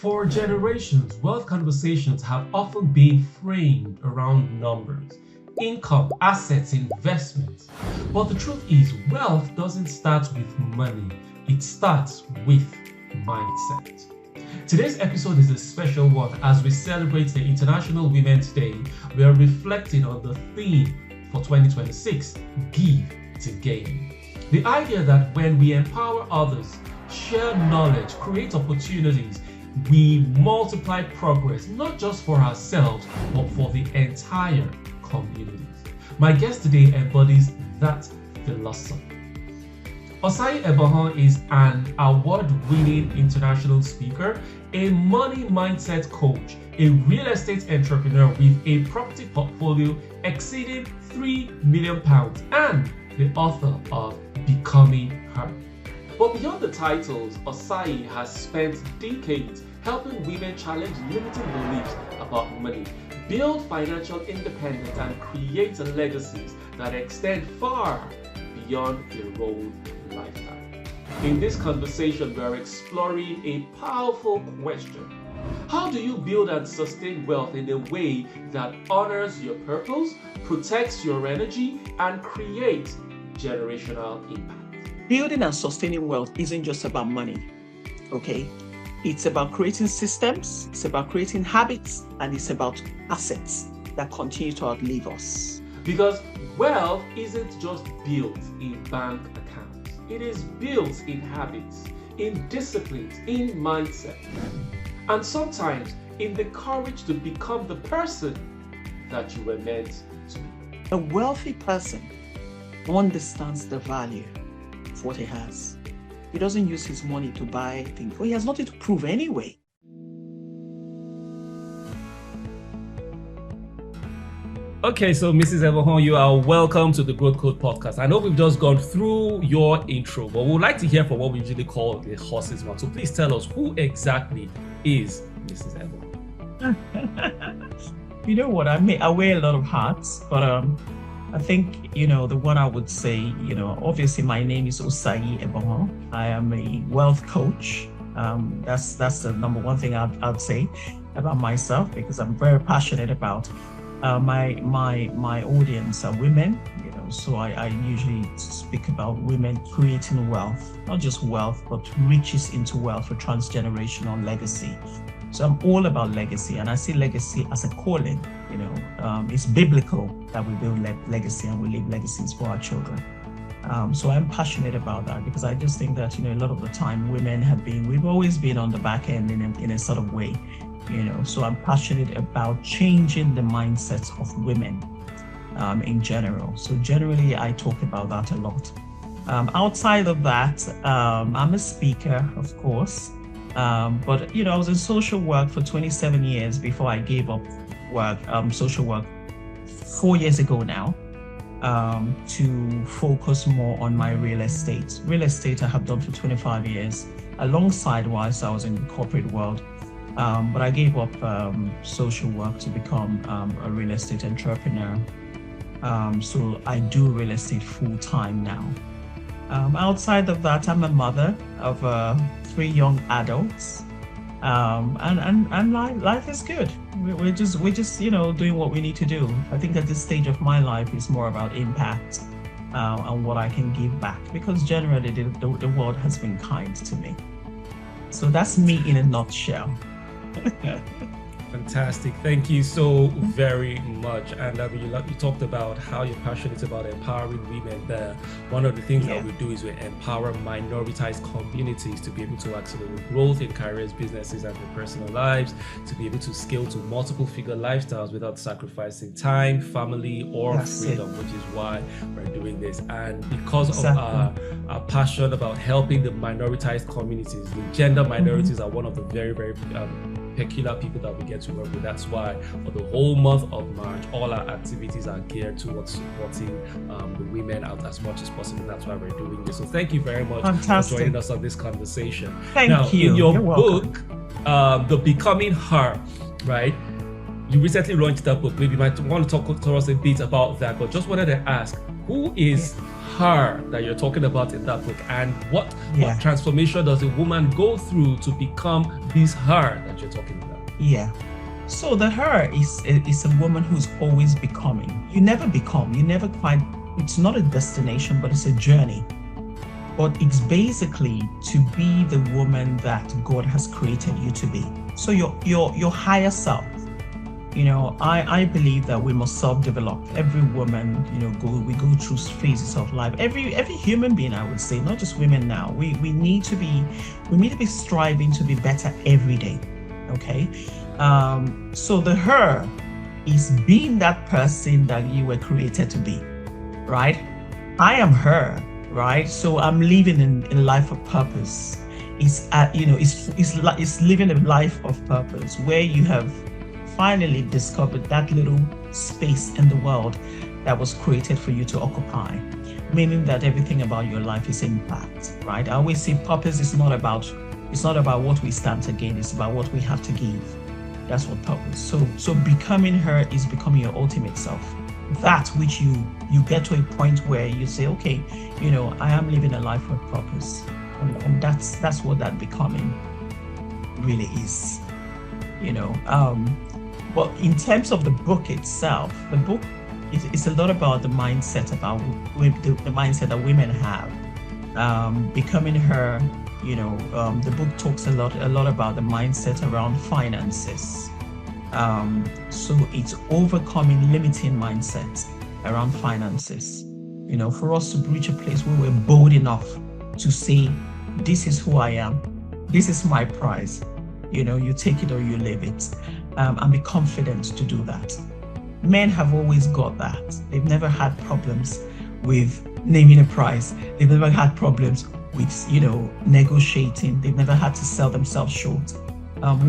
For generations, wealth conversations have often been framed around numbers, income, assets, investments. But the truth is, wealth doesn't start with money, it starts with mindset. Today's episode is a special one as we celebrate the International Women's Day. We are reflecting on the theme for 2026, Give to Gain. The idea that when we empower others, share knowledge, create opportunities, we multiply progress, not just for ourselves, but for the entire communities. My guest today embodies that philosophy. Osayi Ebohon is an award-winning international speaker, a money mindset coach, a real estate entrepreneur with a property portfolio exceeding £3 million, and the author of Becoming Her. But beyond the titles, Osai has spent decades helping women challenge limiting beliefs about money, build financial independence, and create legacies that extend far beyond their own lifetime. In this conversation, we are exploring a powerful question. How do you build and sustain wealth in a way that honors your purpose, protects your energy, and creates generational impact? Building and sustaining wealth isn't just about money, okay? It's about creating systems, it's about creating habits, and it's about assets that continue to outlive us. Because wealth isn't just built in bank accounts. It is built in habits, in disciplines, in mindset, and sometimes in the courage to become the person that you were meant to be. A wealthy person understands the value of what he has. He doesn't use his money to buy things. Well, he has nothing to prove anyway. Okay, so Mrs. Ebohon, you are welcome to the Growth Code podcast. I know we've just gone through your intro, but we'd like to hear from what we usually call the horse's mouth. So please tell us, who exactly is Mrs. Ebohon? You know what? I wear a lot of hats, but I think, the one I would say, obviously my name is Osayi Ebohon. I am a wealth coach. That's the number one thing I'd say about myself, because I'm very passionate about my audience are women, so I usually speak about women creating wealth, not just wealth, but riches into wealth for transgenerational legacy. So I'm all about legacy, and I see legacy as a calling. It's biblical that we build legacy and we leave legacies for our children. So I'm passionate about that, because I just think that, a lot of the time we've always been on the back end in a sort of way, so I'm passionate about changing the mindsets of women in general. So generally, I talk about that a lot. Outside of that, I'm a speaker, of course. But I was in social work for 27 years before I gave up social work 4 years ago now, to focus more on my real estate. Real estate I have done for 25 years, alongside whilst I was in the corporate world. But I gave up social work to become a real estate entrepreneur. So I do real estate full time now. Outside of that, I'm a mother of 3 young adults, and life is good. We're just doing what we need to do. I think at this stage of my life is more about impact and what I can give back, because generally the world has been kind to me. So that's me in a nutshell. Fantastic. Thank you so very much. And you talked about how you're passionate about empowering women there. One of the things that we do is we empower minoritized communities to be able to accelerate growth in careers, businesses, and their personal lives, to be able to scale to multiple figure lifestyles without sacrificing time, family, or freedom, which is why we're doing this. And because of our passion about helping the minoritized communities, the gender minorities are one of the very, very peculiar people that we get to work with. That's why for the whole month of March, all our activities are geared towards supporting the women out as much as possible. That's why we're doing this. So thank you very much for joining us on this conversation. Thank you. In your You're book, The Becoming Her, right? You recently launched that book. Maybe you might want to talk to us a bit about that, but just wanted to ask, who is her that you're talking about in that book, and what transformation does a woman go through to become this her that you're talking about? Yeah. So the her is a woman who's always becoming. You never become, you never quite, it's not a destination, but it's a journey. But it's basically to be the woman that God has created you to be. So your higher self. I believe that we must self-develop. Every woman, we go through phases of life. Every human being, I would say, not just women now. We need to be striving to be better every day. Okay. So the her is being that person that you were created to be, right? I am her, right? So I'm living in a life of purpose. It's living a life of purpose where you have finally discovered that little space in the world that was created for you to occupy, meaning that everything about your life is impact, right? I always say purpose is not about what we stand to gain, it's about what we have to give. That's what purpose. So becoming her is becoming your ultimate self. That which you get to a point where you say, okay, I am living a life with purpose. And that's what that becoming really is. But in terms of the book itself, the book is a lot about the mindset the mindset that women have. Becoming her, the book talks a lot about the mindset around finances. So it's overcoming limiting mindset around finances. For us to reach a place where we're bold enough to say, this is who I am, this is my price. You take it or you leave it, and be confident to do that. Men have always got that. They've never had problems with naming a price. They've never had problems with, negotiating. They've never had to sell themselves short.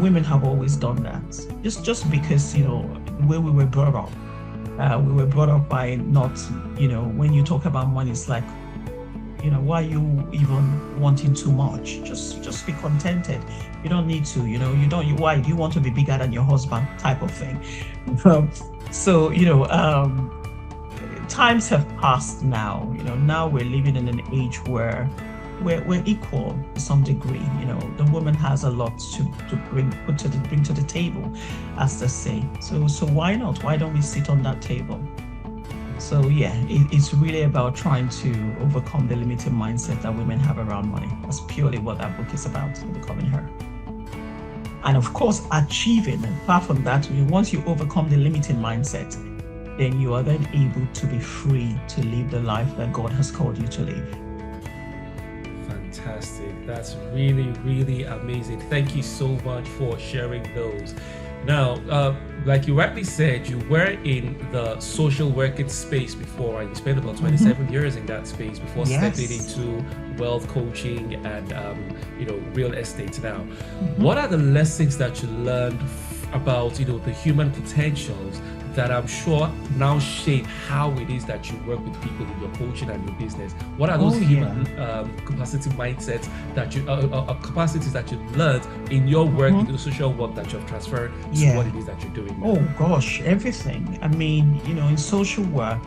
Women have always done that. Just because, the way we were brought up. We were brought up by not, when you talk about money, it's like, why are you even wanting too much? Just be contented. You don't need to, why do you want to be bigger than your husband type of thing? Times have passed now. Now we're living in an age where we're equal to some degree. The woman has a lot to bring to the table, as they say. So why not? Why don't we sit on that table? So it's really about trying to overcome the limiting mindset that women have around money. That's purely what that book is about, becoming her. And of course, achieving. Apart from that, once you overcome the limiting mindset, then you are then able to be free to live the life that God has called you to live. Fantastic. That's really, really amazing. Thank you so much for sharing those. Now, like you rightly said, you were in the social working space before, and you spent about 27 years in that space before stepping into wealth coaching and real estate now. What are the lessons that you learned about the human potentials that I'm sure now shape how it is that you work with people in your coaching and your business? What are those human capacity mindsets that capacities that you learned in your work, in the social work that you have transferred to what it is that you're doing now? Oh gosh, everything. I mean, in social work,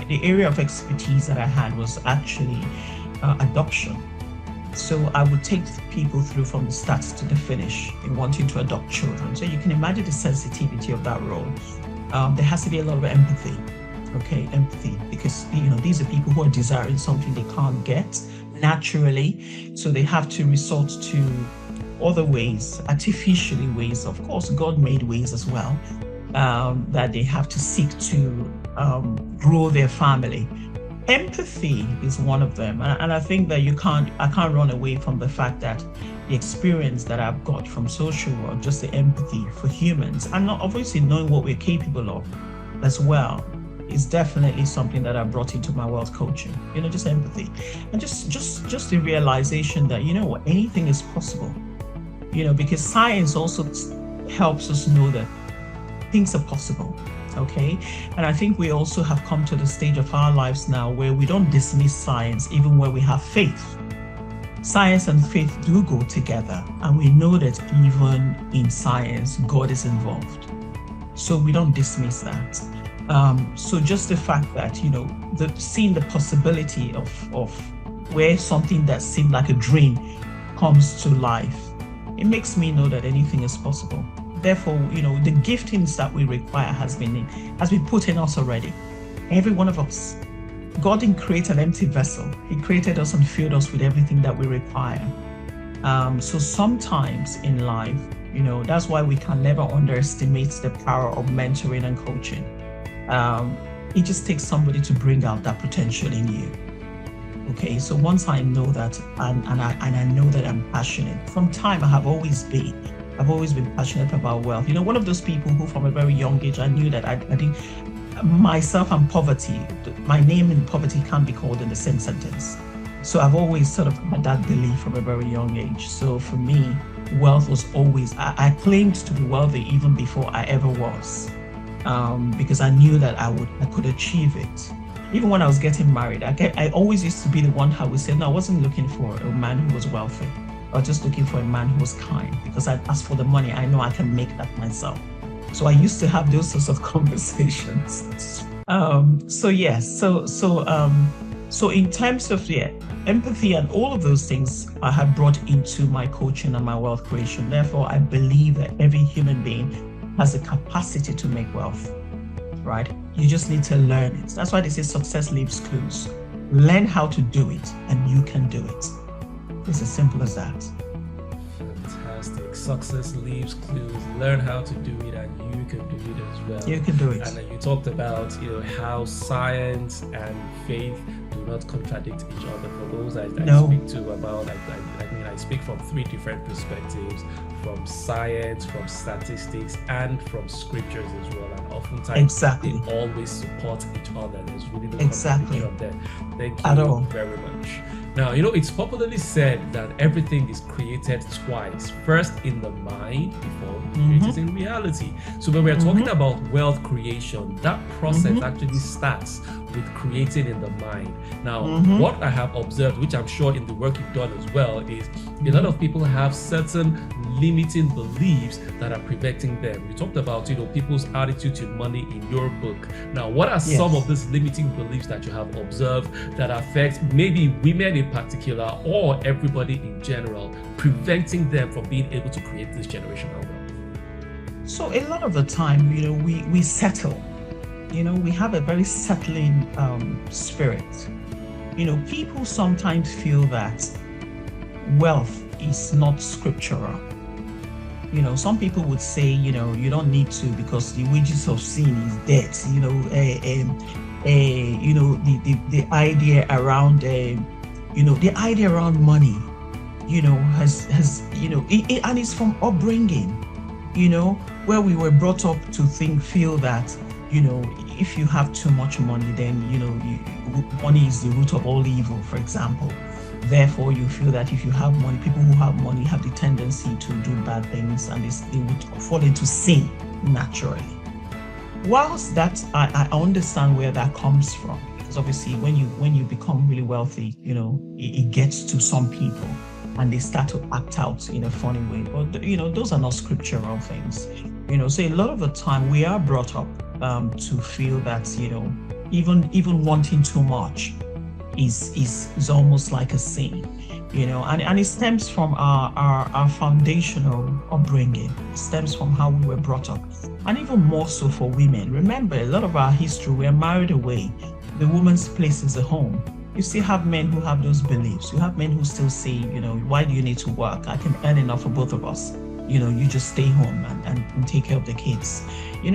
the area of expertise that I had was actually adoption. So I would take people through from the start to the finish in wanting to adopt children. So you can imagine the sensitivity of that role. There has to be a lot of empathy, because these are people who are desiring something they can't get naturally, so they have to resort to other ways, artificially ways, of course, God-made ways as well, that they have to seek to grow their family. Empathy is one of them, and I think that I can't run away from the fact that the experience that I've got from social work, just the empathy for humans, and not obviously knowing what we're capable of as well, is definitely something that I brought into my wealth coaching. Just empathy, and just the realization that anything is possible. Because science also helps us know that things are possible. Okay, and I think we also have come to the stage of our lives now where we don't dismiss science, even where we have faith. Science and faith do go together, and we know that even in science, God is involved. So we don't dismiss that. So just the fact that, seeing the possibility of where something that seemed like a dream comes to life, it makes me know that anything is possible. Therefore, the giftings that we require has been put in us already. Every one of us. God didn't create an empty vessel. He created us and filled us with everything that we require. So sometimes in life, that's why we can never underestimate the power of mentoring and coaching. It just takes somebody to bring out that potential in you. Okay, so once I know that, and I know that I'm passionate, from time I have always been passionate about wealth. One of those people who from a very young age, I knew that I didn't, myself and poverty, my name and poverty can't be called in the same sentence. So I've always sort of had that belief from a very young age. So for me, wealth was always, I claimed to be wealthy even before I ever was, because I knew that I could achieve it. Even when I was getting married, I always used to be the one who would say, no, I wasn't looking for a man who was wealthy. I was just looking for a man who was kind, because as for the money, I know I can make that myself. So I used to have those sorts of conversations. So in terms of empathy and all of those things, I have brought into my coaching and my wealth creation. Therefore, I believe that every human being has the capacity to make wealth, right? You just need to learn it. That's why they say success leaves clues. Learn how to do it and you can do it. It's as simple as that. Fantastic. Success leaves clues. Learn how to do it and you can do it as well. You can do it. And you talked about how science and faith do not contradict each other. For those I speak to about, I speak from three different perspectives, from science, from statistics, and from scriptures as well. And oftentimes they always support each other. There's really no contradiction there. Thank you very much. Now, it's popularly said that everything is created twice. First in the mind before it is in reality. So when we're talking about wealth creation, that process actually starts with creating in the mind. Now, what I have observed, which I'm sure in the work you've done as well, is a lot of people have certain limiting beliefs that are preventing them. You talked about, people's attitude to money in your book. Now, what are some of these limiting beliefs that you have observed that affect maybe women in particular or everybody in general, preventing them from being able to create this generational wealth? So a lot of the time, we settle. We have a very settling spirit. People sometimes feel that wealth is not scriptural. Some people would say, you don't need to because the wages of sin is death. The idea around, the idea around money, has and it's from upbringing, where we were brought up to feel that, if you have too much money, then, money is the root of all evil, for example. Therefore, you feel that if you have money, people who have money have the tendency to do bad things and they would fall into sin naturally. Whilst that, I understand where that comes from, because obviously when you become really wealthy, it gets to some people and they start to act out in a funny way. But, those are not scriptural things. So a lot of the time we are brought up to feel that, even wanting too much is almost like a sin, and it stems from our foundational upbringing. It stems from how we were brought up, and even more so for women. Remember, a lot of our history, we're married away. The woman's place is the home. You still have men who have those beliefs. You have men who still say, why do you need to work? I can earn enough for both of us. You just stay home and take care of the kids.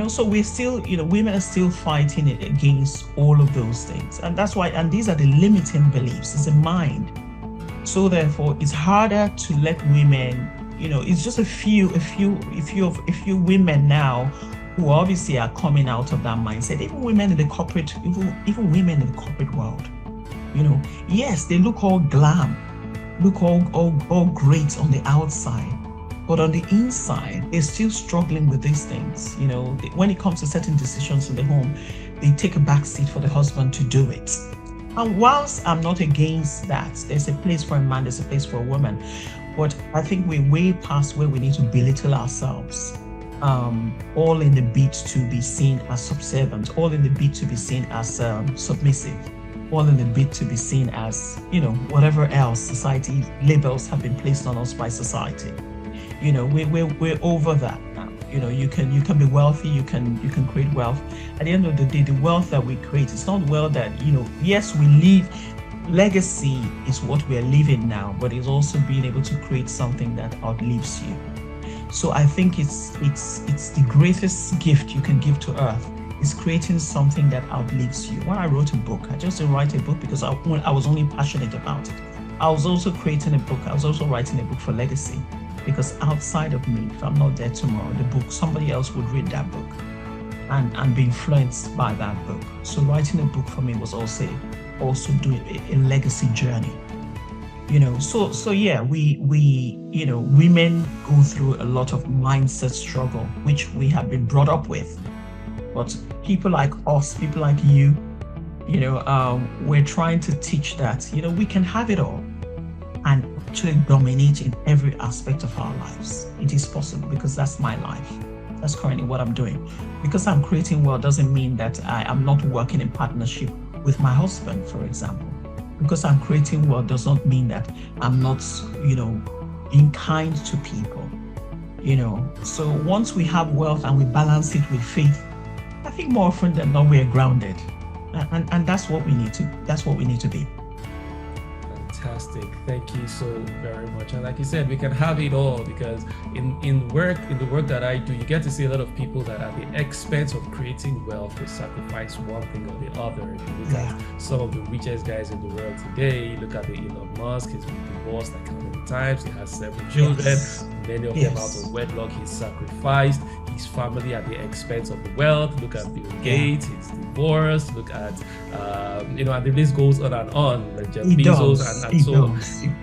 So we're still, women are still fighting against all of those things. And that's why, and these are the limiting beliefs. It's a mind. So therefore, it's harder to let women, it's just a few women now who obviously are coming out of that mindset. Even women in the corporate, even women in the corporate world, yes, they look all glam, look all great on the outside. But on the inside, they're still struggling with these things. When it comes to certain decisions in the home, they take a back seat for the husband to do it. And whilst I'm not against that, there's a place for a man, there's a place for a woman. But I think we're way past where we need to belittle ourselves. all in the bid to be seen as subservient, all in the bid to be seen as submissive, all in the bid to be seen as, whatever else society labels have been placed on us by society. We're over that now. You can be wealthy, you can create wealth. At the end of the day, the wealth that we create, it's not wealth that, yes, we live. Legacy is what we're living now, but it's also being able to create something that outlives you. So I think it's the greatest gift you can give to earth is creating something that outlives you. When I wrote a book, I just didn't write a book because I was only passionate about it. I was also creating a book. I was also writing a book for legacy, because outside of me, if I'm not there tomorrow, the book, somebody else would read that book and be influenced by that book. So writing a book for me was also doing a legacy journey. So yeah, we women go through a lot of mindset struggle, which we have been brought up with. But people like us, people like you, we're trying to teach that, we can have it all and actually dominate in every aspect of our lives. It is possible, because that's my life. That's currently what I'm doing. Because I'm creating wealth doesn't mean that I am not working in partnership with my husband, for example. Because I'm creating wealth does not mean that I'm not, being kind to people. So once we have wealth and we balance it with faith, I think more often than not we're grounded, and that's what we need to be. Fantastic. Thank you so very much. And like you said, we can have it all, because in the work that I do, you get to see a lot of people that at the expense of creating wealth, they sacrifice one thing or the other. If you look at some of the richest guys in the world today, look at the Elon Musk, he's been divorced like how many times, he has 7 children, many of them out of wedlock. He's sacrificed his family at the expense of the wealth. Look at Bill Gates, he's divorced. Look at and the list goes on and on, like Jeff Bezos, and so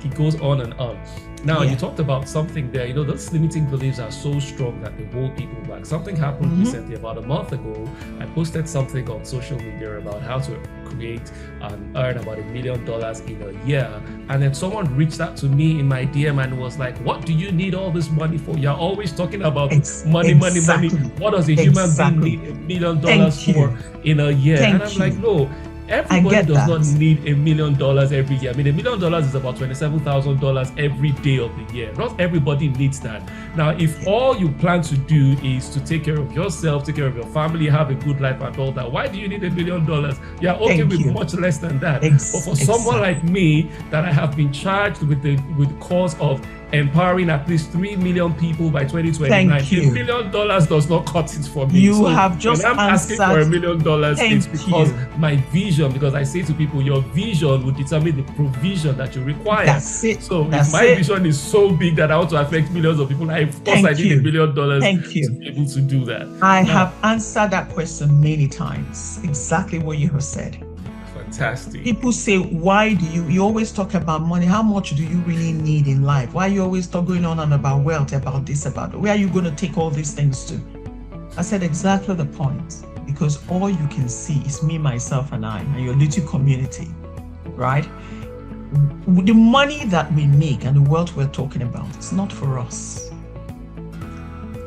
it goes on and on. Now, you talked about something there, those limiting beliefs are so strong that they hold people back. Something happened recently, about a month ago. I posted something on social media about how to create and earn about $1 million in a year. And then someone reached out to me in my DM and was like, what do you need all this money for? You're always talking about money. What does a human being need $1 million for in a year? And I'm like, no. Everybody does not need $1 million every year. I mean, $1 million is about $27,000 every day of the year. Not everybody needs that. Now, if all you plan to do is to take care of yourself, take care of your family, have a good life and all that, why do you need $1 million? You're okay with much less than that. But for someone like me, that I have been charged with the cause of empowering at least 3 million people by 2029. $1 million does not cut it for me. You have just when I'm asking for $1 million, it's because my vision, because I say to people, your vision will determine the provision that you require. That's it. So if my vision is so big that I want to affect millions of people, of course I need $1 million to be able to do that. I have answered that question many times. Exactly what you have said. Fantastic. People say, why do you always talk about money? How much do you really need in life? Why are you always going on and about wealth, about this, about that? Where are you going to take all these things to? I said exactly the point, because all you can see is me, myself, and I, and your little community, right? The money that we make and the wealth we're talking about, it's not for us.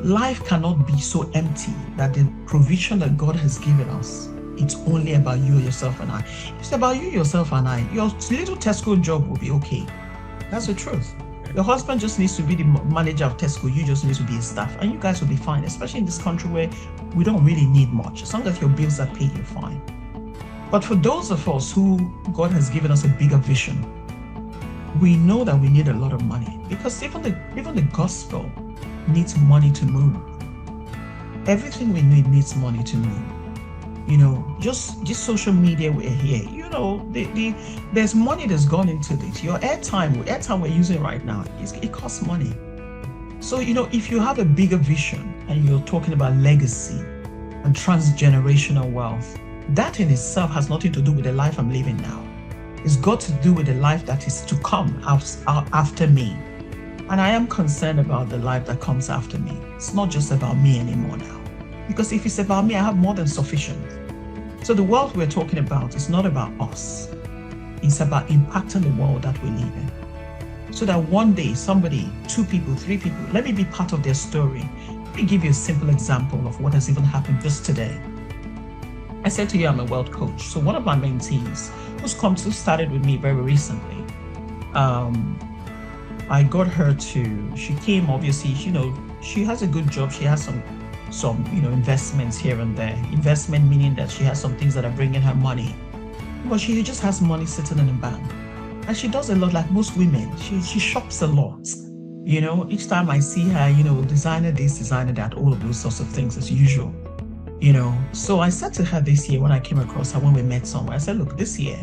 Life cannot be so empty that the provision that God has given us, it's only about you, yourself, and I. If it's about you, yourself, and I, your little Tesco job will be okay. That's the truth. Your husband just needs to be the manager of Tesco. You just need to be a staff, and you guys will be fine, especially in this country where we don't really need much. As long as your bills are paid, you're fine. But for those of us who God has given us a bigger vision, we know that we need a lot of money, because even the gospel needs money to move. Everything we need needs money to move. Just social media we're here, there's money that's gone into this. Your airtime we're using right now, it costs money. So, if you have a bigger vision and you're talking about legacy and transgenerational wealth, that in itself has nothing to do with the life I'm living now. It's got to do with the life that is to come after me. And I am concerned about the life that comes after me. It's not just about me anymore now. Because if it's about me, I have more than sufficient. So the world we're talking about is not about us. It's about impacting the world that we live in. So that one day, somebody, 2 people, 3 people, let me be part of their story. me give you a simple example of what has even happened just today. I said to you, I'm a wealth coach. So one of my mentees who started with me very recently, I got her she came, obviously, she has a good job. She has some investments here and there. Investment meaning that she has some things that are bringing her money. But she just has money sitting in the bank. And she does a lot like most women. She shops a lot. Each time I see her, designer this, designer that, all of those sorts of things as usual. So I said to her this year when I came across her, when we met somewhere, I said, look, this year,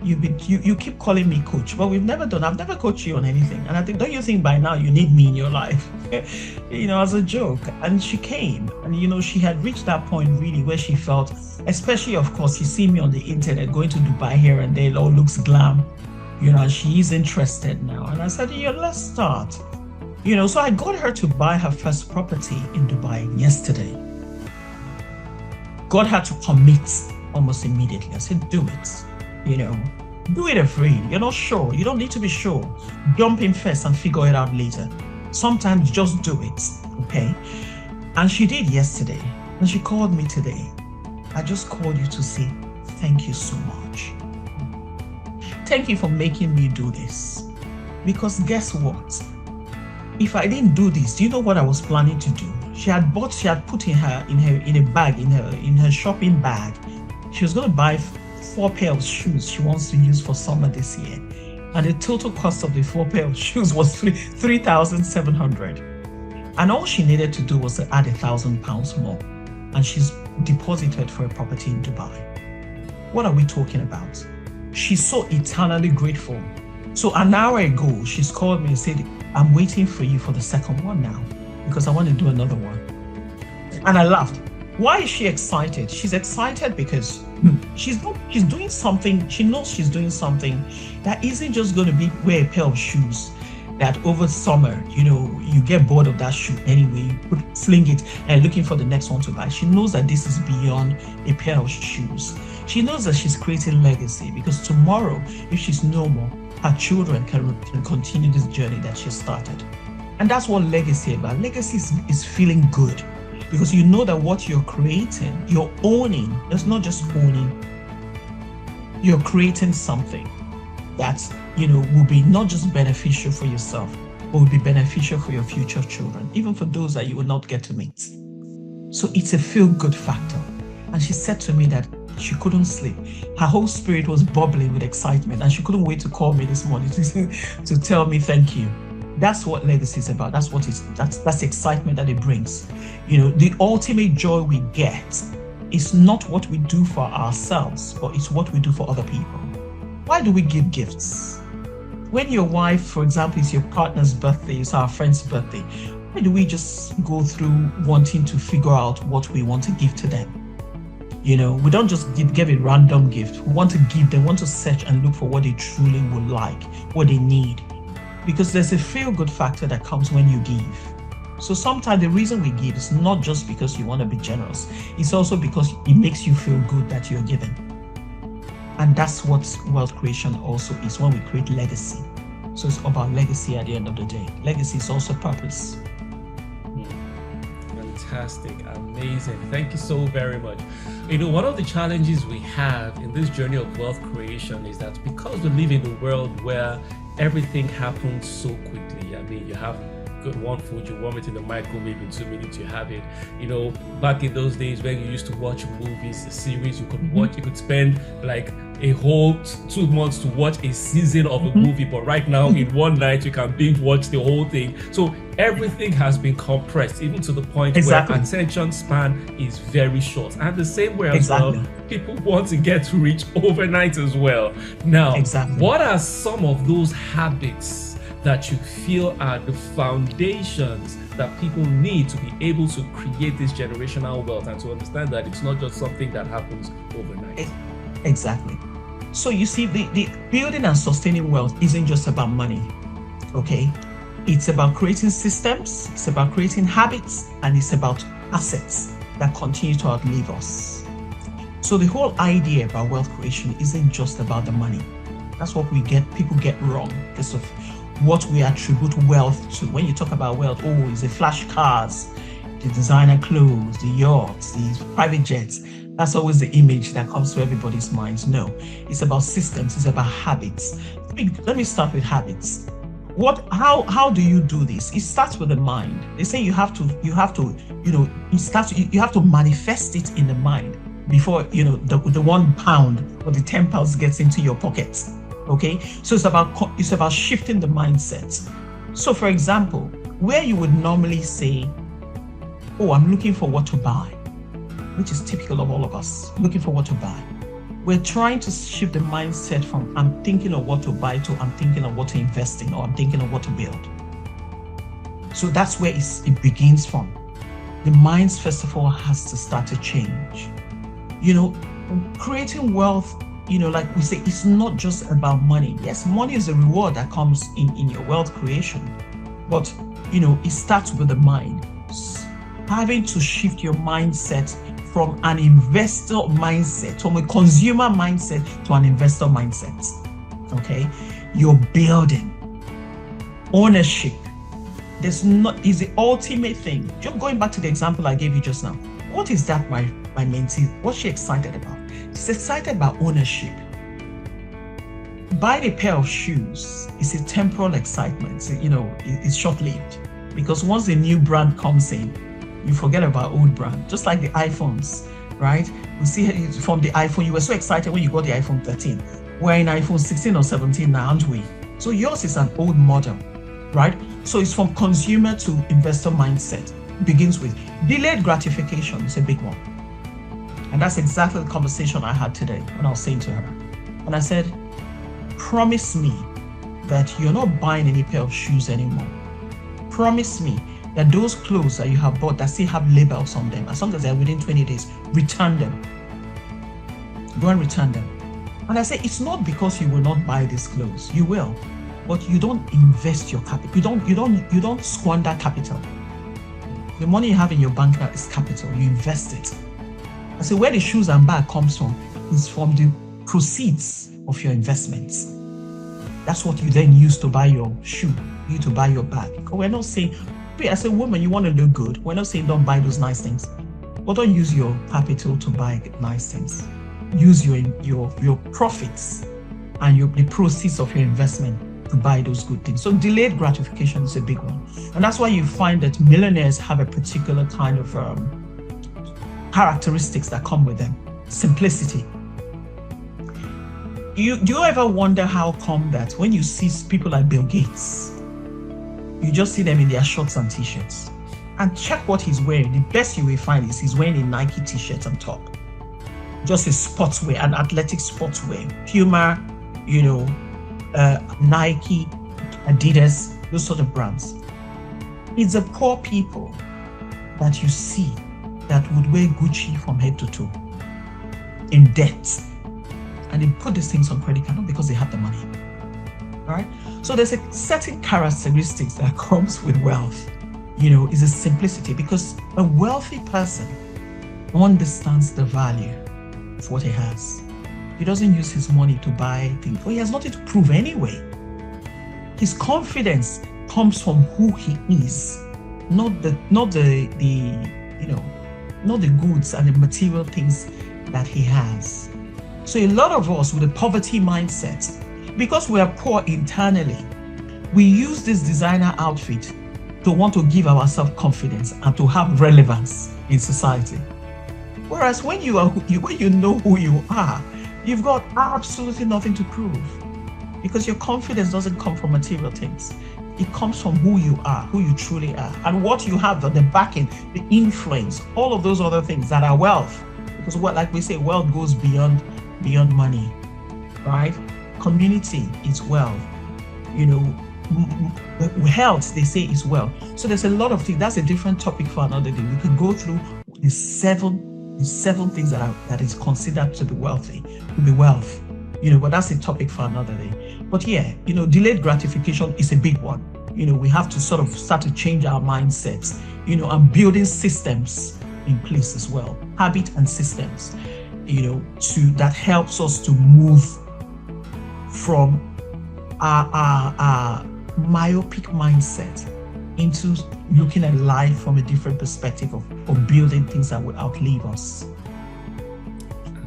you keep calling me coach, but I've never coached you on anything. And I think, don't you think by now you need me in your life? As a joke. And she came and, she had reached that point really where she felt, especially, of course, you see me on the internet going to Dubai here and there, it all looks glam, and she is interested now. And I said, let's start. So I got her to buy her first property in Dubai yesterday. Got her to commit almost immediately. I said, do it. Do it afraid. You're not sure. You don't need to be sure. Jump in first and figure it out later. Sometimes just do it, okay? And she did yesterday. And she called me today. I just called you to say, thank you so much. Thank you for making me do this. Because guess what? If I didn't do this, do you know what I was planning to do? She had put in a bag, in her shopping bag. She was going to buy 4 pairs of shoes she wants to use for summer this year. And the total cost of the 4 pairs of shoes was 3,700. And all she needed to do was to add £1,000 more. And she's deposited for a property in Dubai. What are we talking about? She's so eternally grateful. So an hour ago, she's called me and said, I'm waiting for you for the second one now, because I want to do another one. And I laughed. Why is she excited? She's excited because she's doing something. She knows she's doing something that isn't just going to be wear a pair of shoes that over summer, you get bored of that shoe anyway, you fling it and looking for the next one to buy. She knows that this is beyond a pair of shoes. She knows that she's creating legacy, because tomorrow, if she's no more, her children can continue this journey that she started. And that's what legacy is about. Legacy is feeling good, because you know that what you're creating, you're owning. It's not just owning. You're creating something that, will be not just beneficial for yourself, but will be beneficial for your future children, even for those that you will not get to meet. So it's a feel-good factor. And she said to me that she couldn't sleep. Her whole spirit was bubbling with excitement, and she couldn't wait to call me this morning to tell me thank you. That's what legacy is about. That's the excitement that it brings. The ultimate joy we get is not what we do for ourselves, but it's what we do for other people. Why do we give gifts? When your wife, for example, is your partner's birthday, it's our friend's birthday, why do we just go through wanting to figure out what we want to give to them? We don't just give a random gift. We want to give them, want to search and look for what they truly would like, what they need. Because there's a feel-good factor that comes when you give. So sometimes the reason we give is not just because you want to be generous. It's also because it makes you feel good that you're giving. And that's what wealth creation also is, when we create legacy. So it's about legacy at the end of the day. Legacy is also purpose. Fantastic, amazing. Thank you so very much. One of the challenges we have in this journey of wealth creation is that because we live in a world where everything happens so quickly. You have one food, you warm it in the microwave, in 2 minutes you have it. Back in those days when you used to watch movies, a series, you could spend like a whole 2 months to watch a season of a movie, but right now in one night you can binge watch the whole thing. So everything has been compressed, even to the point where attention span is very short. And the same way as well, people want to get rich overnight as well. Now, what are some of those habits that you feel are the foundations that people need to be able to create this generational wealth, and to understand that it's not just something that happens overnight? Exactly. So you see, the building and sustaining wealth isn't just about money, okay? It's about creating systems, it's about creating habits, and it's about assets that continue to outlive us. So the whole idea about wealth creation isn't just about the money. That's what people get wrong because of what we attribute wealth to. When you talk about wealth, it's the flash cars, the designer clothes, the yachts, the private jets. That's always the image that comes to everybody's minds. No, it's about systems. It's about habits. Let me start with habits. How do you do this? It starts with the mind. They say you have to, you have to manifest it in the mind before, the £1 or the £10 gets into your pockets. Okay. So it's about shifting the mindset. So for example, where you would normally say, oh, I'm looking for what to buy, which is typical of all of us, looking for what to buy. We're trying to shift the mindset from I'm thinking of what to buy to I'm thinking of what to invest in, or I'm thinking of what to build. So that's where it begins from. The minds, first of all, has to start to change. Creating wealth, like we say, it's not just about money. Yes, money is a reward that comes in your wealth creation. But, it starts with the mind. Having to shift your mindset from an investor mindset, from a consumer mindset to an investor mindset. Okay, you're building ownership. Is the ultimate thing. Just going back to the example I gave you just now. What is that my mentee? What's she excited about? She's excited about ownership. Buying a pair of shoes is a temporal excitement. It's short-lived, because once a new brand comes in, you forget about old brand. Just like the iPhones, right? We see from the iPhone, you were so excited when you got the iPhone 13. We're in iPhone 16 or 17 now, aren't we? So yours is an old model, right? So it's from consumer to investor mindset. It begins with delayed gratification. Is a big one. And that's exactly the conversation I had today when I was saying to her. And I said, promise me that you're not buying any pair of shoes anymore. Promise me that those clothes that you have bought that still have labels on them, as long as they're within 20 days, return them. Go and return them. And I say, it's not because you will not buy these clothes. You will, but you don't invest your capital. You don't squander capital. The money you have in your bank now is capital. You invest it. I say, where the shoes and bag comes from is from the proceeds of your investments. That's what you then use to buy your shoe, you to buy your bag. We're not saying, as a woman, you want to look good. We're not saying don't buy those nice things, but don't use your capital to buy nice things. Use your profits and the proceeds of your investment to buy those good things. So delayed gratification is a big one, and that's why you find that millionaires have a particular kind of characteristics that come with them. Simplicity. Do you ever wonder how come that when you see people like Bill Gates, you just see them in their shorts and t-shirts, and check what he's wearing? The best you will find is he's wearing a Nike t-shirt on top, just a sportswear, an athletic sportswear, Puma, Nike, Adidas, those sort of brands. It's the poor people that you see that would wear Gucci from head to toe in debt, and they put these things on credit card not because they have the money. All right. So there's a certain characteristics that comes with wealth. Is a simplicity, because a wealthy person understands the value of what he has. He doesn't use his money to buy things. Well, he has nothing to prove anyway. His confidence comes from who he is, not the goods and the material things that he has. So a lot of us with a poverty mindset, because we are poor internally, we use this designer outfit to want to give ourselves confidence and to have relevance in society. Whereas when you know who you are, you've got absolutely nothing to prove, because your confidence doesn't come from material things. It comes from who you are, who you truly are, and what you have, the backing, the influence, all of those other things that are wealth. Because like we say, wealth goes beyond money, right? Community is wealth. Health, they say, is wealth. So there's a lot of things. That's a different topic for another day. We could go through the seven things that is considered to be wealthy, to be wealth. But that's a topic for another day. But yeah, delayed gratification is a big one. We have to sort of start to change our mindsets, and building systems in place as well, habit and systems, that helps us to move from our myopic mindset into looking at life from a different perspective of building things that will outlive us.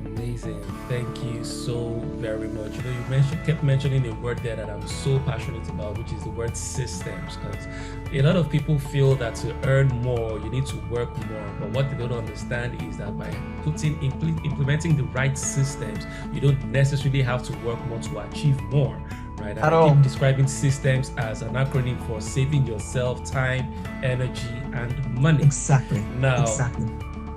Amazing. Thank you so very much. You kept mentioning a word there that I'm so passionate about, which is the word systems. Because a lot of people feel that to earn more, you need to work more. But what they don't understand is that by implementing the right systems, you don't necessarily have to work more to achieve more. Right? And I keep describing systems as an acronym for saving yourself time, energy, and money. Exactly. Now,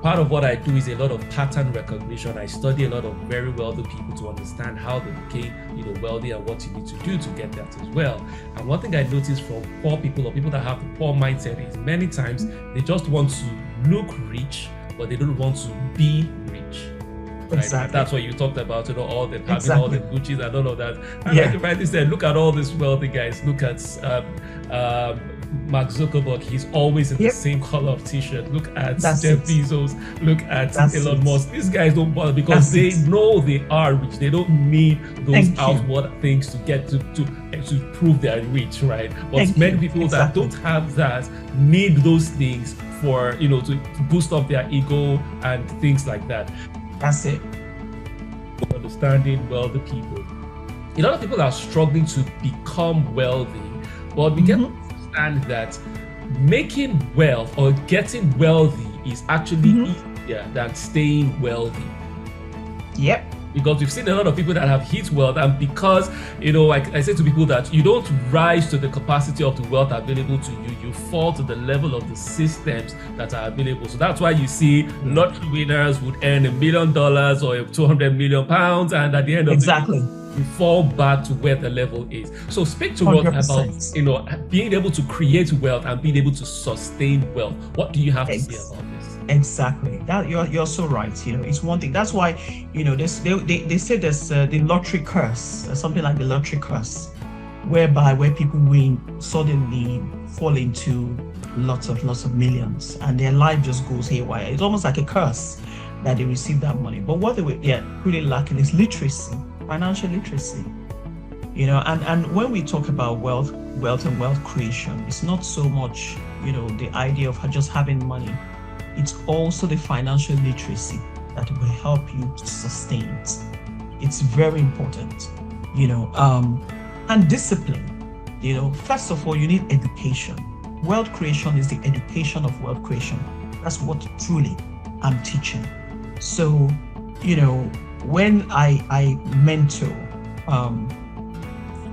part of what I do is a lot of pattern recognition. I study a lot of very wealthy people to understand how they became, wealthy and what you need to do to get that as well. And one thing I noticed from poor people or people that have the poor mindset is many times they just want to look rich, but they don't want to be rich. Right? Exactly. That's what you talked about, all the having all the Gucci's and all of that. And like you rightly said, look at all these wealthy guys. Look at Mark Zuckerberg. He's always in the same color of t-shirt. Look at Jeff Bezos. Look at Elon Musk. These guys don't bother because they know they are rich. They don't need those outward things to get to prove they're rich, right? But many people that don't have that need those things for to boost up their ego and things like that. That's it. Understanding wealthy people. A lot of people are struggling to become wealthy, but we get to understand that making wealth or getting wealthy is actually easier than staying wealthy. Yep. Because we've seen a lot of people that have hit wealth, and because like I say to people that you don't rise to the capacity of the wealth available to you, you fall to the level of the systems that are available. So that's why you see lottery winners would earn $1 million or 200 million pounds, and at the end of the day, you fall back to where the level is. So speak to us about being able to create wealth and being able to sustain wealth. What do you have to say about this? Exactly. That you're so right. It's one thing. That's why they say there's the lottery curse, or something like the lottery curse, where people win suddenly fall into lots of millions, and their life just goes haywire. It's almost like a curse that they receive that money. But what they were really lacking is literacy, financial literacy. And when we talk about wealth and wealth creation, it's not so much the idea of just having money. It's also the financial literacy that will help you to sustain it. It's very important, and discipline. First of all, you need education. Wealth creation is the education of wealth creation. That's what truly I'm teaching. So, when I mentor,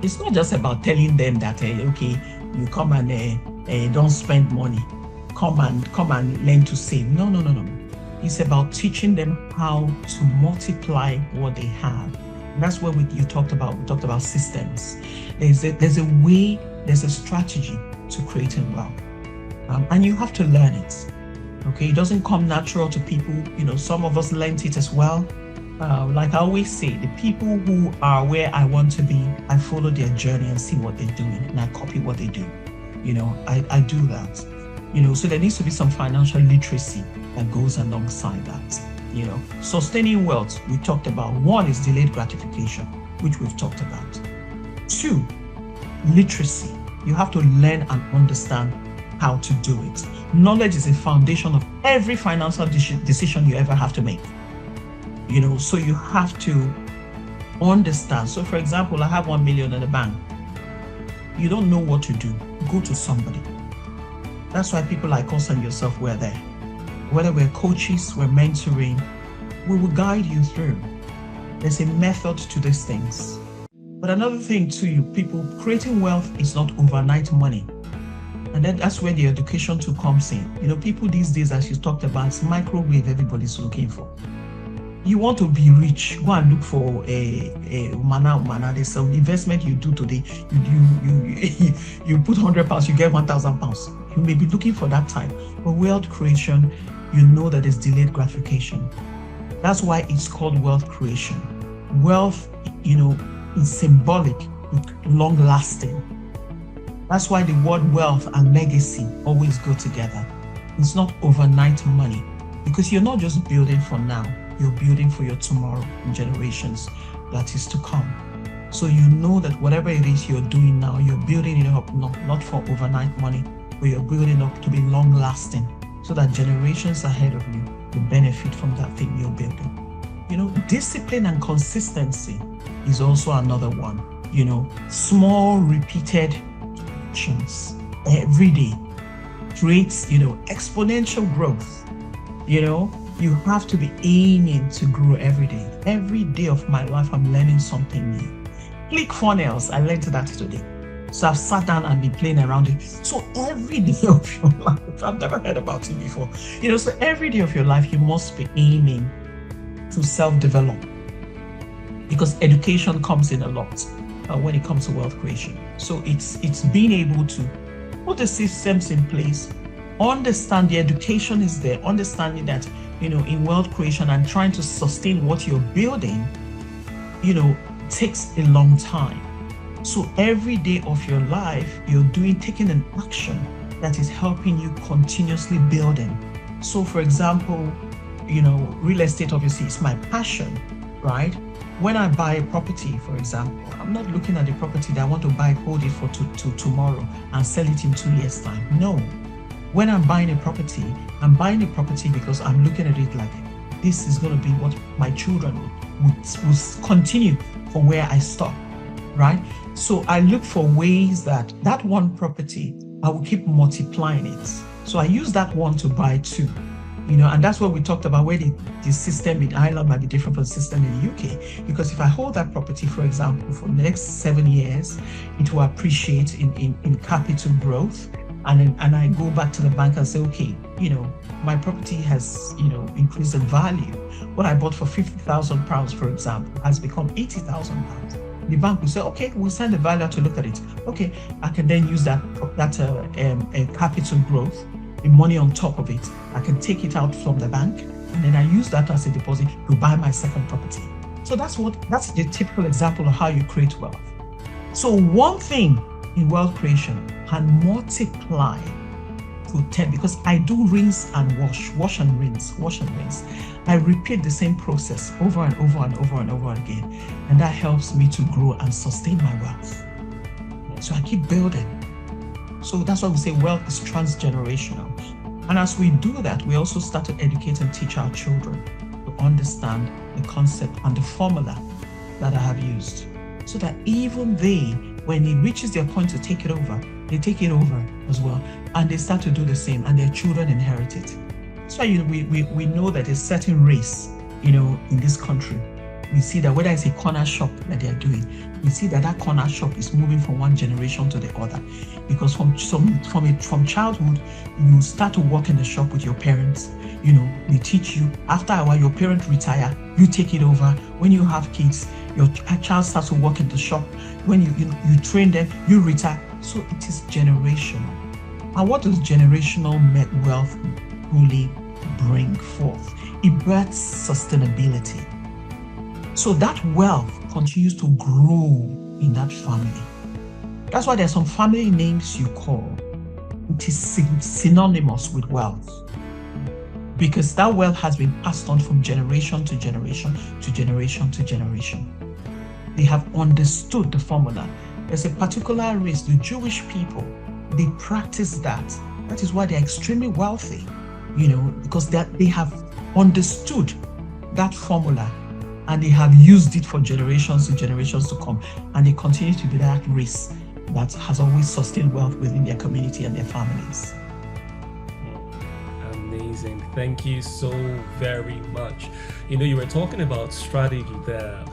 it's not just about telling them that, you come and don't spend money. Come and learn to save. No. It's about teaching them how to multiply what they have. And that's where we talked about systems. There's a way, there's a strategy to creating wealth, and you have to learn it. Okay, it doesn't come natural to people. Some of us learned it as well. Like I always say, the people who are where I want to be, I follow their journey and see what they're doing, and I copy what they do. I do that. So there needs to be some financial literacy that goes alongside that. Sustaining wealth, we talked about. One is delayed gratification, which we've talked about. 2, literacy. You have to learn and understand how to do it. Knowledge is a foundation of every financial decision you ever have to make. So you have to understand. So for example, I have 1 million in the bank. You don't know what to do. Go to somebody. That's why people like us and yourself were there. Whether we're coaches, we're mentoring, we will guide you through. There's a method to these things. But another thing too, people, creating wealth is not overnight money. And then that's where the education too comes in. People these days, as you talked about, it's microwave everybody's looking for. You want to be rich, go and look for a mana. There's some investment you do today. You put £100, you get £1,000. You may be looking for that time. But wealth creation, that there's delayed gratification. That's why it's called wealth creation. Wealth, is symbolic, long lasting. That's why the word wealth and legacy always go together. It's not overnight money, because you're not just building for now. You're building for your tomorrow and generations that is to come. So that whatever it is you're doing now, you're building it up, not for overnight money, but you're building up to be long lasting so that generations ahead of you will benefit from that thing you're building. Discipline and consistency is also another one. Small repeated actions every day creates, exponential growth. You have to be aiming to grow every day. Every day of my life, I'm learning something new. Click funnels, I learned that today. So I've sat down and been playing around it. So every day of your life, I've never heard about it before. So every day of your life, you must be aiming to self-develop, because education comes in a lot when it comes to wealth creation. So it's being able to put the systems in place, understand the education is there, understanding that, in wealth creation and trying to sustain what you're building, takes a long time. So every day of your life, you're taking an action that is helping you continuously building. So for example, real estate obviously is my passion, right? When I buy a property, for example, I'm not looking at the property that I want to buy, hold it for tomorrow and sell it in 2 years' time. No. When I'm buying a property, I'm buying a property because I'm looking at it like this is going to be what my children will continue from where I stop, right? So I look for ways that one property, I will keep multiplying it. So I use that one to buy two. And that's what we talked about, where the system in Ireland might be different from the system in the UK. Because if I hold that property, for example, for the next 7 years, it will appreciate in capital growth. And I go back to the bank and say, okay, my property has, increased in value. What I bought for £50,000, for example, has become £80,000. The bank will say, okay, we'll send the valuer to look at it. Okay, I can then use that capital growth, the money on top of it. I can take it out from the bank, and then I use that as a deposit to buy my second property. So that's the typical example of how you create wealth. So one thing in wealth creation can multiply to 10, because I do rinse and wash and rinse. I repeat the same process over and over and over and over again, and that helps me to grow and sustain my wealth. So I keep building. So that's why we say wealth is transgenerational. And as we do that, we also start to educate and teach our children to understand the concept and the formula that I have used, so that even they, when it reaches their point to take it over, they take it over as well, and they start to do the same, and their children inherit it. So we know that a certain race, in this country, we see that whether it's a corner shop that they're doing, we see that corner shop is moving from one generation to the other, because from childhood, you start to work in the shop with your parents. They teach you. After a while, your parents retire, you take it over. When you have kids, your child starts to work in the shop. When you train them, you retire. So it is generational. And what does generational wealth really bring forth? It births sustainability. So that wealth continues to grow in that family. That's why there's some family names you call. It is synonymous with wealth, because that wealth has been passed on from generation to generation to generation to generation. They have understood the formula. There's a particular race, the Jewish people, they practice that. That is why they're extremely wealthy, because they have understood that formula, and they have used it for generations and generations to come. And they continue to be that race that has always sustained wealth within their community and their families. Amazing. Thank you so very much. You were talking about strategy there.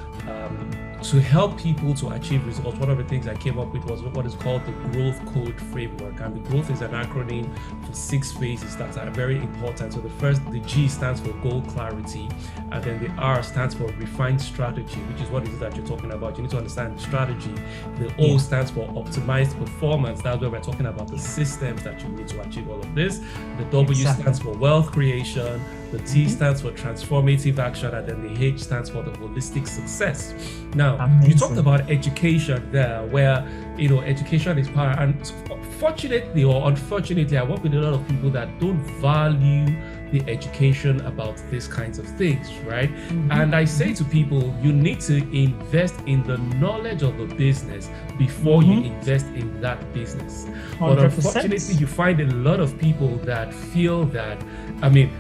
To help people to achieve results, one of the things I came up with was what is called the growth code framework. And the growth is an acronym for 6 phases that are very important. So the G stands for goal clarity, and then the R stands for refined strategy, which is what it is that you're talking about. You need to understand the strategy. The O stands for optimized performance. That's where we're talking about the systems that you need to achieve all of this. The W stands for wealth creation. The T stands for transformative action, and then the H stands for the holistic success. Now, you talked about education there, where education is power. And fortunately or unfortunately, I work with a lot of people that don't value the education about these kinds of things, right? Mm-hmm. And I say to people, you need to invest in the knowledge of the business before you invest in that business. 100%. But unfortunately, you find a lot of people that feel that, I mean,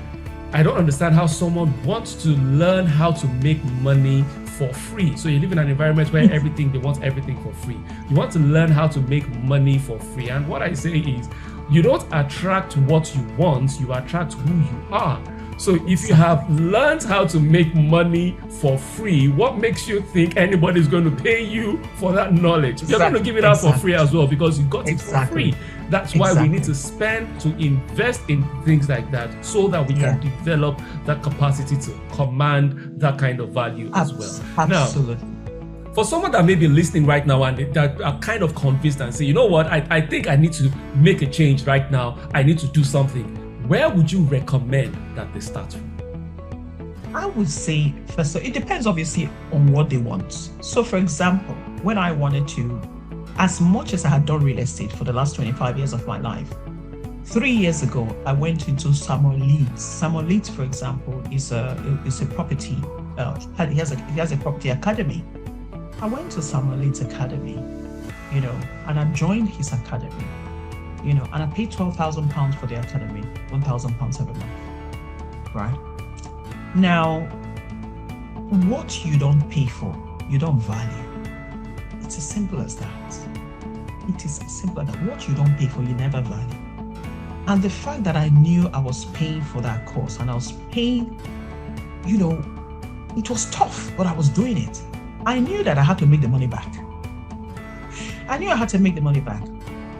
I don't understand how someone wants to learn how to make money for free. So you live in an environment where they want everything for free. You want to learn how to make money for free. And what I say is, you don't attract what you want, you attract who you are. So if you have learned how to make money for free, what makes you think anybody's going to pay you for that knowledge? You're going to give it out for free as well because you got it for free. That's why we need to spend to invest in things like that so that we can develop that capacity to command that kind of value as well. Absolutely. Now, for someone that may be listening right now and that are kind of convinced and say, you know what, I think I need to make a change right now. I need to do something. Where would you recommend that they start from? I would say, first, it depends obviously on what they want. So for example, when I wanted to, as much as I had done real estate for the last 25 years of my life, 3 years ago, I went into Samuel Leeds. Samuel Leeds, for example, is a property, he has a property academy. I went to Samuel Leeds Academy, and I joined his academy, and I paid £12,000 for the academy, £1,000 every month, right? Now, what you don't pay for, you don't value. It's as simple as that. It is as simple as that. What you don't pay for, you never value. And the fact that I knew I was paying for that course and I was paying, it was tough, but I was doing it. I knew that I had to make the money back.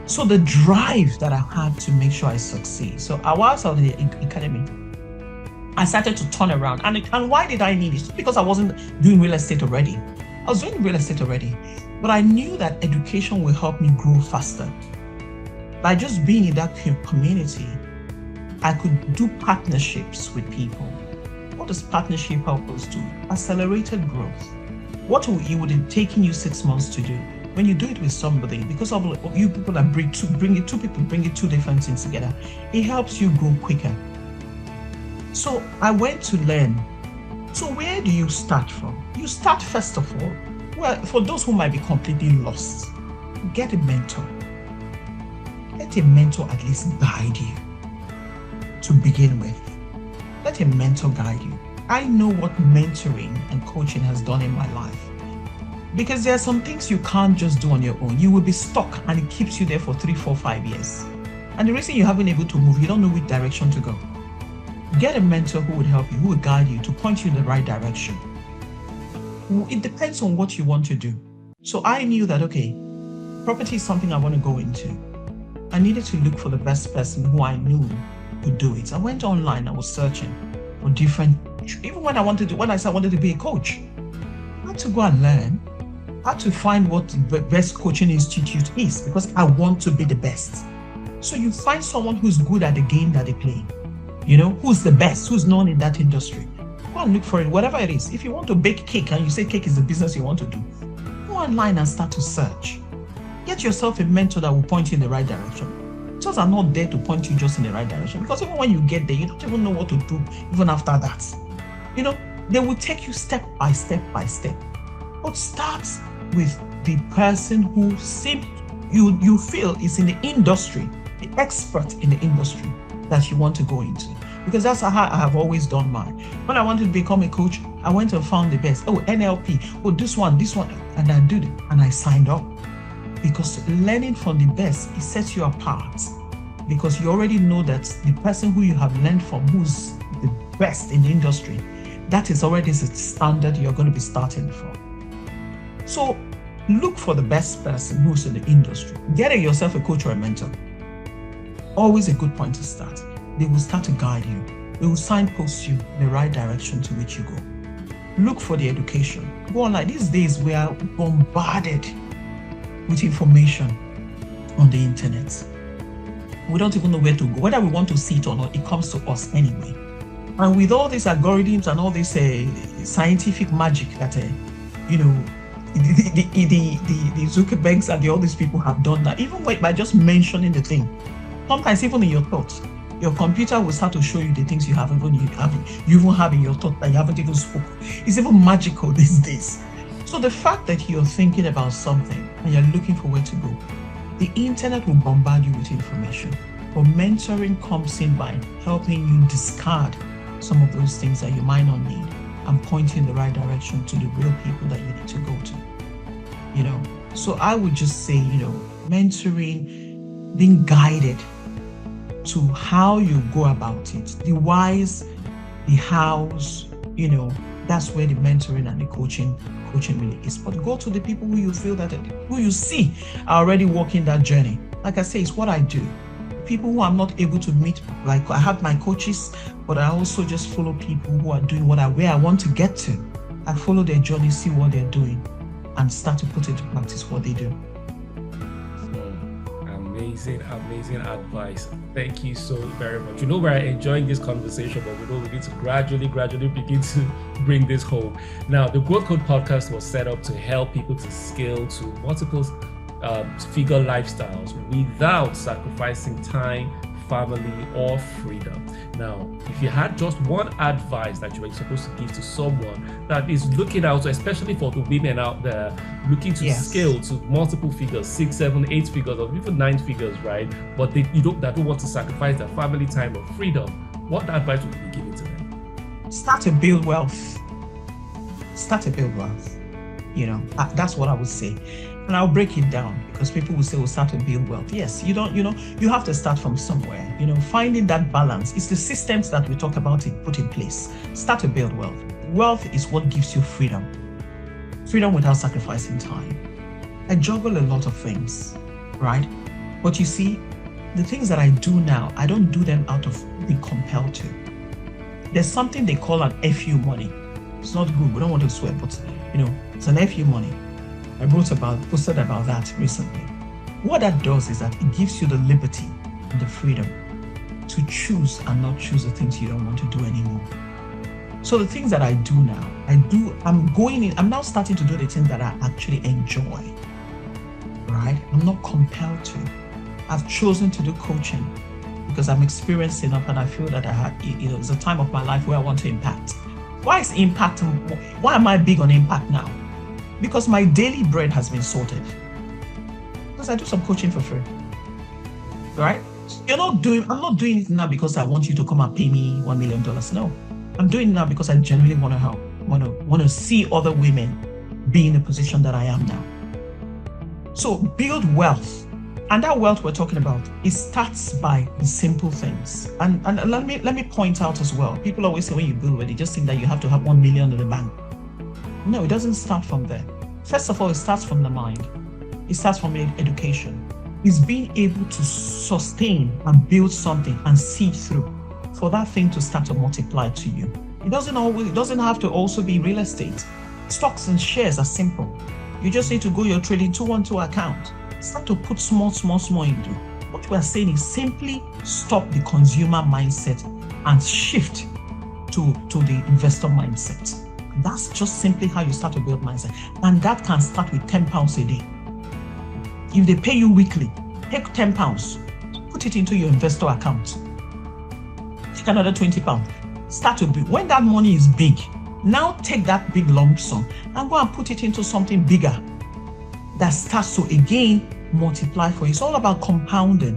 So the drive that I had to make sure I succeed. So while I was at the academy, I started to turn around. And why did I need it? Because I wasn't doing real estate already. I was doing real estate already. But I knew that education will help me grow faster. By just being in that community, I could do partnerships with people. What does partnership help us do? Accelerated growth. What it would have taken you 6 months to do, when you do it with somebody, because of you people that bring two different things together, it helps you grow quicker. So I went to learn. So where do you start from? You start first of all, well, for those who might be completely lost, get a mentor. Let a mentor at least guide you to begin with. Let a mentor guide you. I know what mentoring and coaching has done in my life. Because there are some things you can't just do on your own. You will be stuck and it keeps you there for 3, 4, 5 years. And the reason you haven't been able to move, you don't know which direction to go. Get a mentor who would help you, who will guide you to point you in the right direction. It depends on what you want to do. So I knew that, okay, property is something I want to go into. I needed to look for the best person who I knew could do it. I went online, I was searching for different, even when I said I wanted to be a coach, I had to go and learn. I had to find what the best coaching institute is because I want to be the best. So you find someone who's good at the game that they play, who's the best, who's known in that industry. Go and look for it, whatever it is. If you want to bake cake and you say cake is the business you want to do, go online and start to search. Get yourself a mentor that will point you in the right direction. Mentors are not there to point you just in the right direction because even when you get there, you don't even know what to do even after that. They will take you step by step by step. But start with the person who you feel is in the industry, the expert in the industry that you want to go into. Because that's how I have always done mine. When I wanted to become a coach, I went and found the best. Oh, NLP. Oh, this one. And I did it. And I signed up. Because learning from the best, it sets you apart. Because you already know that the person who you have learned from, who's the best in the industry, that is already the standard you're going to be starting from. So look for the best person who's in the industry. Get yourself a coach or a mentor. Always a good point to start. They will start to guide you. They will signpost you in the right direction to which you go. Look for the education. Go online. These days we are bombarded with information on the internet. We don't even know where to go. Whether we want to see it or not, it comes to us anyway. And with all these algorithms and all this scientific magic that the Zuckerbergs and all these people have done that, even by just mentioning the thing, sometimes even in your thoughts, Your computer will start to show you the things you even have in your thought that you haven't even spoken. It's even magical these days. So the fact that you're thinking about something and you're looking for where to go, the internet will bombard you with information. But mentoring comes in by helping you discard some of those things that you might not need and point you in the right direction to the real people that you need to go to. So I would just say, mentoring, being guided to how you go about it, the whys, the hows, that's where the mentoring and the coaching really is. But go to the people who you see are already walking that journey. Like I say, it's what I do. People who I'm not able to meet, like I have my coaches, but I also just follow people who are doing where I want to get to. I follow their journey, see what they're doing, and start to put into practice what they do. Amazing advice. Thank you so very much. We're enjoying this conversation, but we need to gradually begin to bring this home. Now, the Growth Code podcast was set up to help people to scale to multiple figure lifestyles without sacrificing time, family, or freedom. Now, if you had just one advice that you were supposed to give to someone that is looking out, especially for the women out there looking to scale to multiple figures, 6, 7, 8 figures, or even 9 figures, right? But that don't want to sacrifice their family time or freedom, what advice would you be giving to them? Start to build wealth. That's what I would say. And I'll break it down because people will say, we'll start to build wealth. Yes, you have to start from somewhere. Finding that balance. It's the systems that we talk about put in place. Start to build wealth. Wealth is what gives you freedom. Freedom without sacrificing time. I juggle a lot of things, right? But you see, the things that I do now, I don't do them out of being compelled to. There's something they call an FU money. It's not good. We don't want to swear, but it's an FU money. I posted about that recently. What that does is that it gives you the liberty and the freedom to choose and not choose the things you don't want to do anymore. So the things that I do now, I'm now starting to do the things that I actually enjoy, right? I'm not compelled to. I've chosen to do coaching because I'm experienced enough and I feel that it's a time of my life where I want to impact. Why is impact? Why am I big on impact now? Because my daily bread has been sorted. Because I do some coaching for free, right? I'm not doing it now because I want you to come and pay me $1 million. No, I'm doing it now because I genuinely want to help. Want to see other women be in the position that I am now. So build wealth, and that wealth we're talking about, it starts by the simple things. And let me point out as well. People always say when you build wealth, they just think that you have to have 1 million in the bank. No, it doesn't start from there. First of all, it starts from the mind. It starts from education. It's being able to sustain and build something and see through for that thing to start to multiply to you. It doesn't have to also be real estate. Stocks and shares are simple. You just need to go your trading 212 account. Start to put small into. What we are saying is simply stop the consumer mindset and shift to the investor mindset. That's just simply how you start to build mindset. And that can start with £10 a day. If they pay you weekly, take £10, put it into your investor account. Take another £20. Start to build. When that money is big, now take that big lump sum and go and put it into something bigger that starts to again multiply for you. It's all about compounding,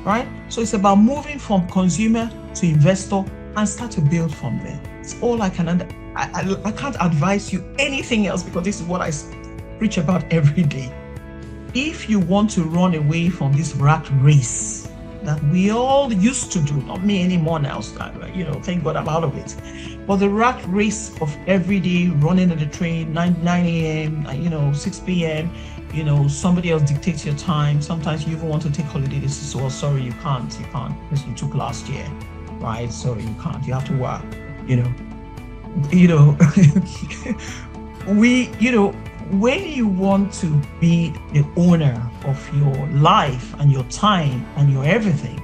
right? So it's about moving from consumer to investor and start to build from there. It's all I can I can't advise you anything else because this is what I preach about every day. If you want to run away from this rat race that we all used to do, not me anymore now, thank God I'm out of it. But the rat race of every day running on the train, 9 a.m., 6 p.m., somebody else dictates your time. Sometimes you even want to take holiday. This is, well, sorry, you can't because you took last year, right? Sorry, you can't. You have to work, when you want to be the owner of your life and your time and your everything,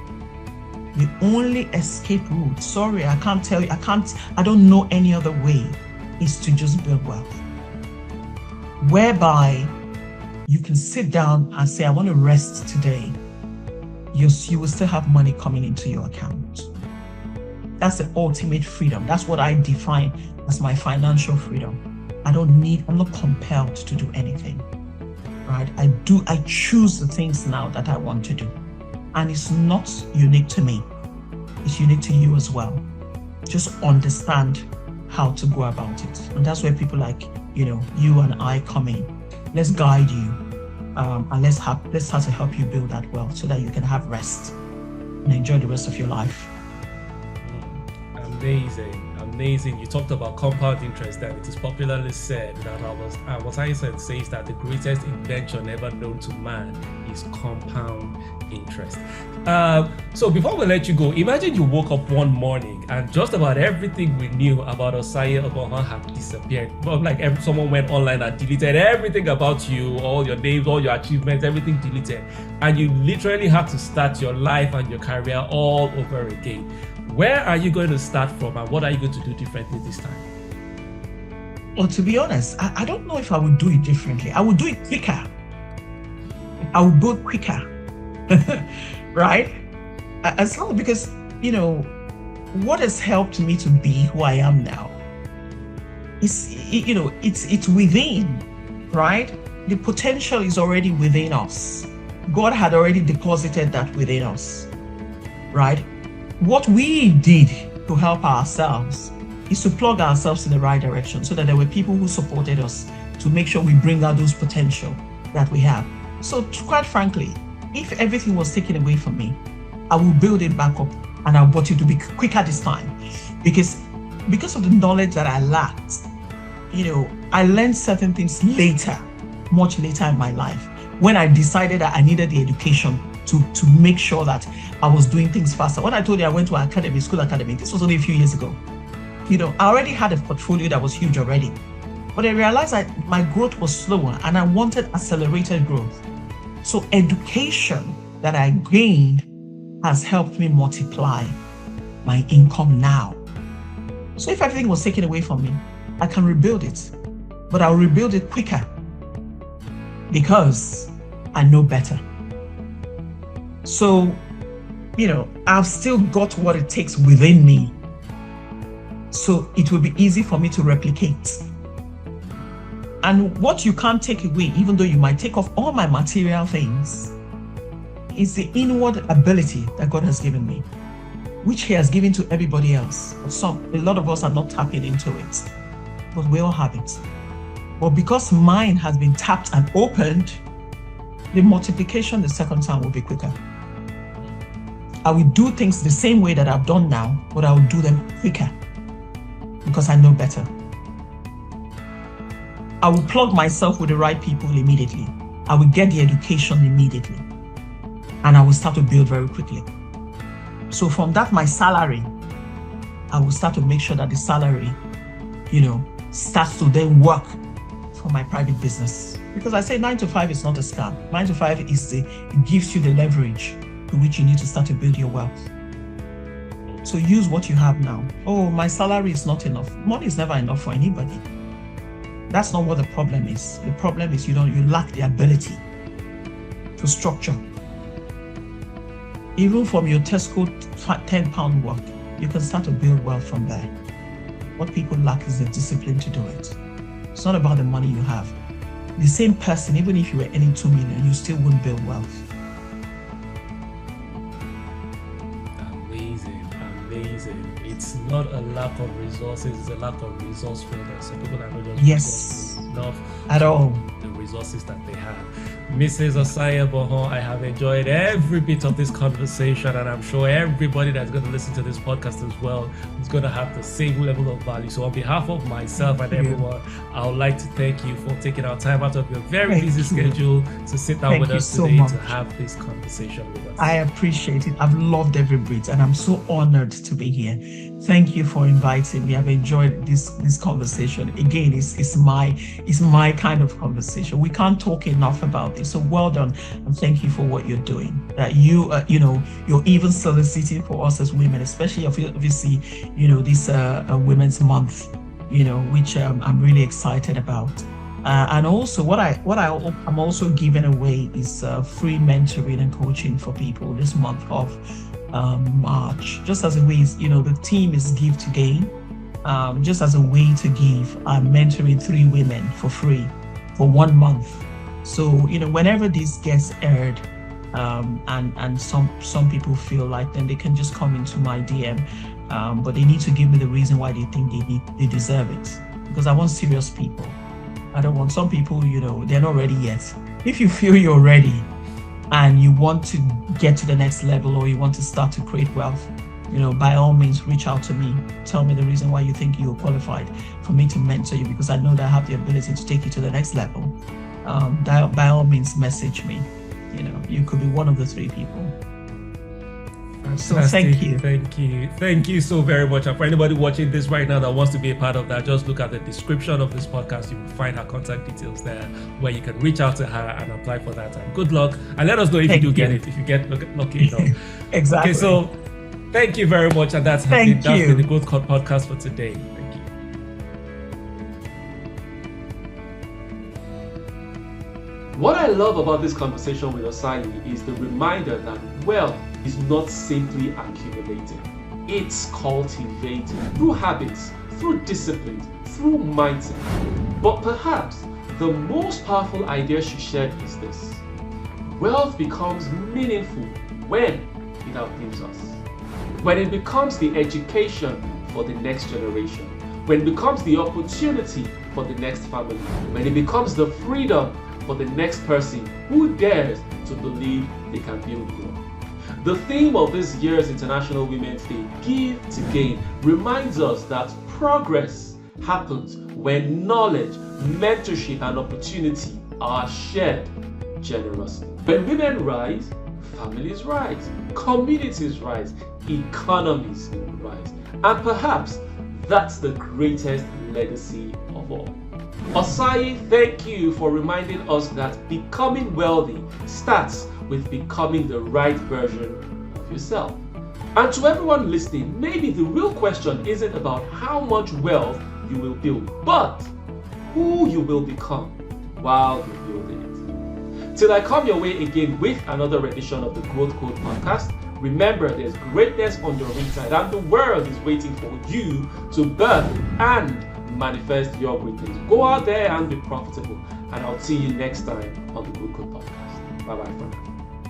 the only escape route, sorry, I can't tell you, I don't know any other way, is to just build wealth. Whereby you can sit down and say, I want to rest today. you will still have money coming into your account. That's the ultimate freedom. That's what I define as my financial freedom. I'm not compelled to do anything, right? I choose the things now that I want to do. And it's not unique to me. It's unique to you as well. Just understand how to go about it. And that's where people like, you and I come in. Let's guide you. And let's start to help you build that wealth so that you can have rest and enjoy the rest of your life. Amazing. You talked about compound interest, and it is popularly said that Hamsa Estate says that the greatest invention ever known to man is compound interest. So before we let you go, imagine you woke up one morning and just about everything we knew about Osayi Ebohon had disappeared. Like someone went online and deleted everything about you, all your names, all your achievements, everything deleted, and you literally had to start your life and your career all over again. Where are you going to start from, and what are you going to do differently this time? Well, to be honest, I don't know if I would do it differently. I would do it quicker. I would do it quicker, right? As long because what has helped me to be who I am now is it's within, right? The potential is already within us. God had already deposited that within us, right? What we did to help ourselves is to plug ourselves in the right direction so that there were people who supported us to make sure we bring out those potential that we have. So quite frankly, if everything was taken away from me, I will build it back up, and I want it to be quicker this time because of the knowledge that I lacked. I learned certain things much later in my life, when I decided that I needed the education to make sure that I was doing things faster. When I told you I went to an school academy, this was only a few years ago. I already had a portfolio that was huge already, but I realized that my growth was slower and I wanted accelerated growth. So education that I gained has helped me multiply my income now. So if everything was taken away from me, I can rebuild it, but I'll rebuild it quicker because I know better. So, I've still got what it takes within me. So it will be easy for me to replicate. And what you can't take away, even though you might take off all my material things, is the inward ability that God has given me, which He has given to everybody else. A lot of us are not tapping into it, but we all have it. But because mine has been tapped and opened, the multiplication the second time will be quicker. I will do things the same way that I've done now, but I will do them quicker because I know better. I will plug myself with the right people immediately. I will get the education immediately, and I will start to build very quickly. So from that, my salary, I will start to make sure that the salary, starts to then work for my private business. Because I say 9 to 5 is not a scam. 9 to 5 it gives you the leverage to which you need to start to build your wealth. So use what you have now. Oh, my salary is not enough. Money is never enough for anybody. That's not what the problem is. The problem is you lack the ability to structure. Even from your Tesco £10 work, you can start to build wealth from there. What people lack is the discipline to do it. It's not about the money you have. The same person, even if you were earning 2 million, you still wouldn't build wealth. Amazing. It's not a lack of resources, it's a lack of resourcefulness. So people are not just resourceful enough at all. The resources that they have. Mrs. Osayi Ebohon, I have enjoyed every bit of this conversation, and I'm sure everybody that's going to listen to this podcast as well is going to have the same level of value. So on behalf of myself and everyone, I would like to thank you for taking our time out of your very busy schedule to sit down with us today to have this conversation with us. I appreciate it. I've loved every bit, and I'm so honored to be here. Thank you for inviting me. I've enjoyed this conversation. Again, it's my kind of conversation. We can't talk enough about this. So well done, and thank you for what you're doing. That you're even soliciting for us as women, especially obviously, this Women's Month, which I'm really excited about. And also, I'm also giving away is free mentoring and coaching for people this month of March. Just as a way, the theme is give to gain. Just as a way to give, I'm mentoring 3 women for free for 1 month. So whenever this gets aired, and some people feel like, then they can just come into my DM, but they need to give me the reason why they think they deserve it, because I want serious people. I don't want some people, they're not ready yet. If you feel you're ready and you want to get to the next level, or you want to start to create wealth, by all means, reach out to me. Tell me the reason why you think you're qualified for me to mentor you, because I know that I have the ability to take you to the next level. By all means, message me. You could be one of the 3 people. So thank you so very much. And for anybody watching this right now that wants to be a part of that, just look at the description of this podcast. You will find her contact details there, where you can reach out to her and apply for that. And good luck, and let us know if you do get it, if you get lucky enough. Exactly. Okay, so thank you very much, and that's been the Growth Code podcast for today. Thank you. What I love about this conversation with Osai is the reminder that wealth is not simply accumulated. It's cultivated through habits, through discipline, through mindset. But perhaps the most powerful idea she shared is this: wealth becomes meaningful when it outlives us. When it becomes the education for the next generation. When it becomes the opportunity for the next family. When it becomes the freedom for the next person who dares to believe they can build growth. The theme of this year's International Women's Day, Give to Gain, reminds us that progress happens when knowledge, mentorship, and opportunity are shared generously. When women rise, families rise, communities rise, economies rise. And perhaps that's the greatest legacy of all. Osai, thank you for reminding us that becoming wealthy starts with becoming the right version of yourself. And to everyone listening, maybe the real question isn't about how much wealth you will build, but who you will become while you're building it. Till I come your way again with another edition of the Growth Code podcast, remember there's greatness on your inside and the world is waiting for you to birth and manifest your greatness. Go out there and be profitable, and I'll see you next time on the Growth Code podcast. Bye bye for now.